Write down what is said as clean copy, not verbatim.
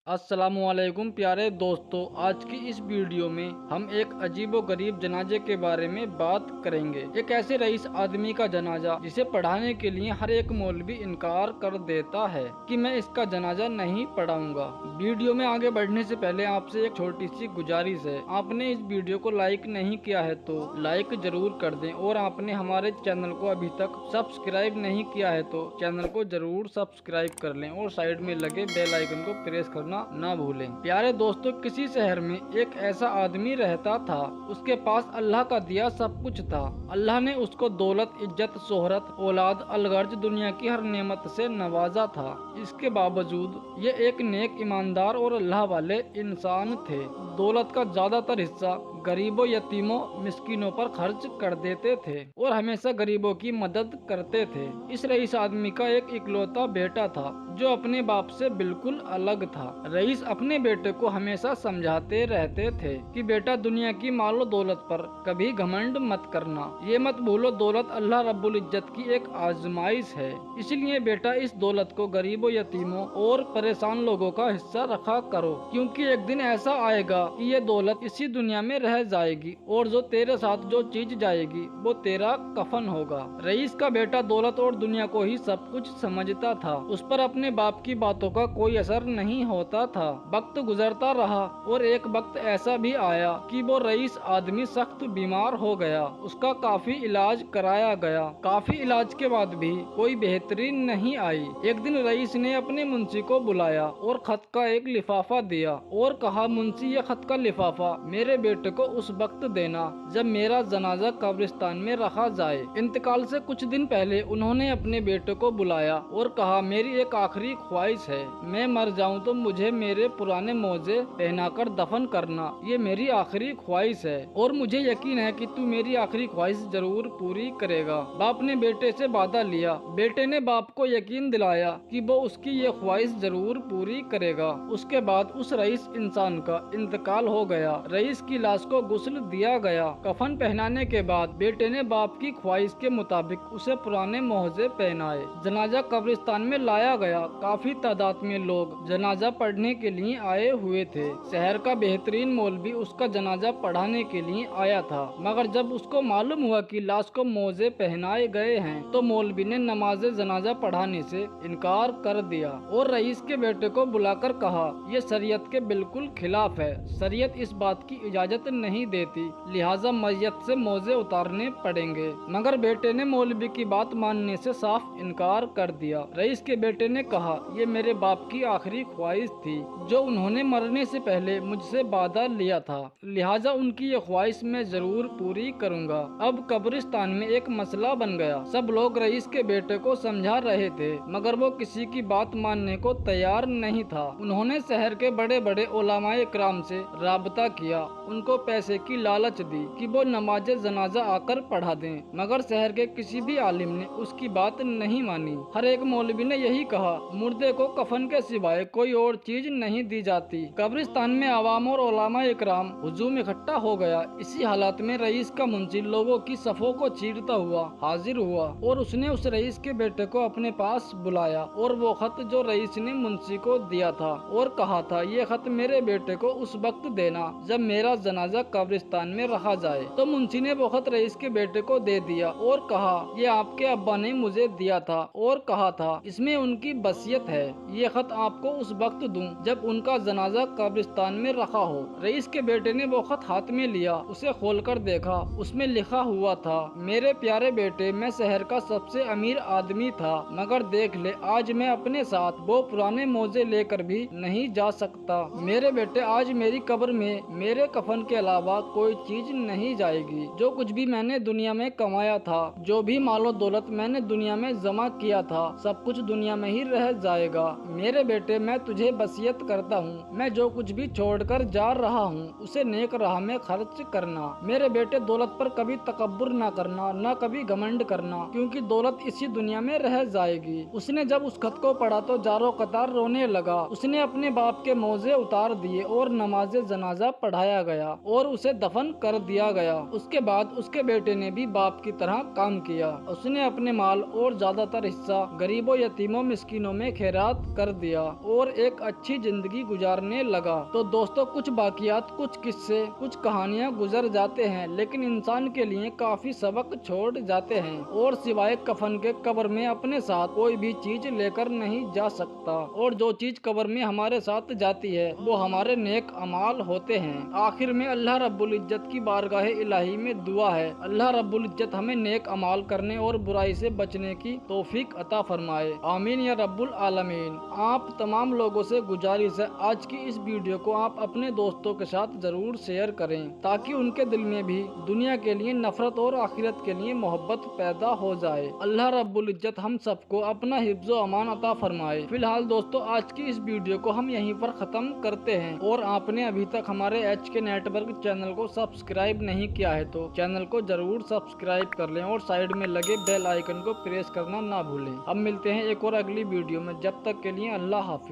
अस्सलामुअलैकुम प्यारे दोस्तों, आज की इस वीडियो में हम एक अजीबो गरीब जनाजे के बारे में बात करेंगे। एक ऐसे रईस आदमी का जनाजा जिसे पढ़ाने के लिए हर एक मौलवी इनकार कर देता है कि मैं इसका जनाजा नहीं पढ़ाऊंगा। वीडियो में आगे बढ़ने से पहले आपसे एक छोटी सी गुजारिश है, आपने इस वीडियो को लाइक नहीं किया है तो लाइक जरूर कर दें, और आपने हमारे चैनल को अभी तक सब्सक्राइब नहीं किया है तो चैनल को जरूर सब्सक्राइब कर लें और साइड में लगे बेल आइकन को प्रेस करना ना भूलें। प्यारे दोस्तों, किसी शहर में एक ऐसा आदमी रहता था, उसके पास अल्लाह का दिया सब कुछ था। अल्लाह ने उसको दौलत, इज्जत, शोहरत, औलाद, अलगर्ज दुनिया की हर नेमत से नवाजा था। इसके बावजूद ये एक नेक, ईमानदार और अल्लाह वाले इंसान थे। दौलत का ज्यादातर हिस्सा गरीबों, यतीमों, मिस्किनों पर खर्च कर देते थे और हमेशा गरीबों की मदद करते थे। इस रईस आदमी का एक इकलौता बेटा था जो अपने बाप से बिल्कुल अलग था। रईस अपने बेटे को हमेशा समझाते रहते थे कि बेटा, दुनिया की मालो दौलत पर कभी घमंड मत करना। ये मत भूलो, दौलत अल्लाह रब्बुल इज्जत की एक आजमाइश है। इसलिए बेटा, इस दौलत को गरीबों, यतीमों और परेशान लोगों का हिस्सा रखा करो, क्योंकि एक दिन ऐसा आएगा कि ये दौलत इसी दुनिया में रह जाएगी और जो तेरे साथ जो चीज जाएगी वो तेरा कफन होगा। रईस का बेटा दौलत और दुनिया को ही सब कुछ समझता था। उस पर अपने बाप की बातों का कोई असर नहीं होता था। वक्त गुजरता रहा और एक वक्त ऐसा भी आया कि वो रईस आदमी सख्त बीमार हो गया। उसका काफी इलाज कराया गया। काफी इलाज के बाद भी कोई बेहतरी नहीं आई। एक दिन रईस ने अपने मुंशी को बुलाया और खत का एक लिफाफा दिया और कहा, मुंशी, ये खत का लिफाफा मेरे बेटे को उस वक्त देना जब मेरा जनाजा कब्रिस्तान में रखा जाए। इंतकाल से कुछ दिन पहले उन्होंने अपने बेटे को बुलाया और कहा, मेरी एक आखिरी ख्वाहिश है, मैं मर जाऊं तो मुझे मेरे पुराने मोजे पहनाकर दफन करना। ये मेरी आखिरी ख्वाहिश है और मुझे यकीन है कि तू मेरी आखिरी ख्वाहिश जरूर पूरी करेगा। बाप ने बेटे से वादा लिया। बेटे ने बाप को यकीन दिलाया कि वो उसकी ये ख्वाहिश जरूर पूरी करेगा। उसके बाद उस रईस इंसान का इंतकाल हो गया। रईस की लाश को गुस्ल दिया गया। कफन पहनाने के बाद बेटे ने बाप की ख्वाहिश के मुताबिक उसे पुराने मोहजे पहनाए। जनाजा कब्रिस्तान में लाया गया। काफी तादाद में लोग जनाजा पढ़ने के लिए आए हुए थे। शहर का बेहतरीन मौलवी उसका जनाजा पढ़ाने के लिए आया था, मगर जब उसको मालूम हुआ कि लाश को मोजे पहनाए गए हैं तो मौलवी ने नमाज जनाजा पढ़ाने से इनकार कर दिया और रईस के बेटे को बुलाकर कहा, ये शरीयत के बिल्कुल खिलाफ है। शरीयत इस बात की इजाजत नहीं देती, लिहाजा मैयत से मोजे उतारने पड़ेंगे। मगर बेटे ने मौलवी की बात मानने से साफ इनकार कर दिया। रईस के बेटे ने कहा, ये मेरे बाप की आखिरी ख्वाहिश थी जो उन्होंने मरने से पहले मुझसे वादा लिया था, लिहाजा उनकी ये ख्वाहिश मैं जरूर पूरी करूंगा। अब कब्रिस्तान में एक मसला बन गया। सब लोग रईस के बेटे को समझा रहे थे, मगर वो किसी की बात मानने को तैयार नहीं था। उन्होंने शहर के बड़े बड़े उलमाए इकराम से राबता किया, उनको पैसे की लालच दी कि वो नमाज जनाजा आकर पढ़ा दें, मगर शहर के किसी भी आलिम ने उसकी बात नहीं मानी। हर एक मौलवी ने यही कहा, मुर्दे को कफन के सिवाय कोई और चीज नहीं दी जाती। कब्रिस्तान में आवाम और उलमा इकराम हुजूम इकट्ठा हो गया। इसी हालात में रईस का मुंशी लोगों की सफों को चीरता हुआ हाजिर हुआ और उसने उस रईस के बेटे को अपने पास बुलाया और वो खत जो रईस ने मुंशी को दिया था और कहा था, ये खत मेरे बेटे को उस वक्त देना जब मेरा जनाजा कब्रिस्तान में रखा जाए। तो मुंशी ने वो खत रईस के बेटे को दे दिया और कहा, ये आपके अब्बा ने मुझे दिया था और कहा था इसमें उनकी वसीयत है। ये खत आपको उस वक्त दूं जब उनका जनाजा कब्रिस्तान में रखा हो। रईस के बेटे ने वो खत हाथ में लिया, उसे खोलकर देखा। उसमें लिखा हुआ था, मेरे प्यारे बेटे, मैं शहर का सबसे अमीर आदमी था, मगर देख ले, आज मैं अपने साथ वो पुराने मोजे लेकर भी नहीं जा सकता। मेरे बेटे, आज मेरी कब्र में मेरे कफन के अलावा कोई चीज नहीं जाएगी। जो कुछ भी मैंने दुनिया में कमाया था, जो भी मालो दौलत मैंने दुनिया में जमा किया था, सब कुछ दुनिया में ही रह जाएगा। मेरे बेटे, मैं तुझे वसीयत करता हूँ, मैं जो कुछ भी छोड़कर जा रहा हूँ उसे नेक राह में खर्च करना। मेरे बेटे, दौलत पर कभी तकब्बुर न करना, न कभी घमंड करना, क्योंकि दौलत इसी दुनिया में रह जाएगी। उसने जब उस खत को पढ़ा तो जारो कतार रोने लगा। उसने अपने बाप के मोजे उतार दिए और नमाज जनाजा पढ़ाया गया और उसे दफन कर दिया गया। उसके बाद उसके बेटे ने भी बाप की तरह काम किया। उसने अपने माल और ज्यादातर हिस्सा गरीबों, यतीमों, मिस्किनों खुशियों में खैरात कर दिया और एक अच्छी जिंदगी गुजारने लगा। तो दोस्तों, कुछ बाकियात, कुछ किस्से, कुछ कहानियां गुजर जाते हैं, लेकिन इंसान के लिए काफी सबक छोड़ जाते हैं। और सिवाय कफन के कब्र में अपने साथ कोई भी चीज लेकर नहीं जा सकता, और जो चीज कब्र में हमारे साथ जाती है वो हमारे नेक अमाल होते हैं। आखिर में अल्लाह रब्बुल इज्जत की बारगाह इलाही में दुआ है, अल्लाह रब्बुल इज्जत हमें नेक अमाल करने और बुराई से बचने की तौफीक अता फरमाए। आमीन या रब्बुल आलमीन। आप तमाम लोगों से गुजारिश है, आज की इस वीडियो को आप अपने दोस्तों के साथ जरूर शेयर करें, ताकि उनके दिल में भी दुनिया के लिए नफरत और आखिरत के लिए मोहब्बत पैदा हो जाए। अल्लाह रब्बुल इज्जत हम सबको अपना हिफ्ज़ो अमान अता फरमाए। फिलहाल दोस्तों, आज की इस वीडियो को हम यहीं पर खत्म करते हैं, और आपने अभी तक हमारे HK नेटवर्क चैनल को सब्सक्राइब नहीं किया है तो चैनल को जरूर सब्सक्राइब कर लें और साइड में लगे बेल आइकन को प्रेस करना ना भूलें। अब मिलते हैं एक और अगली वीडियो में, जब तक के लिए अल्लाह हाफिज।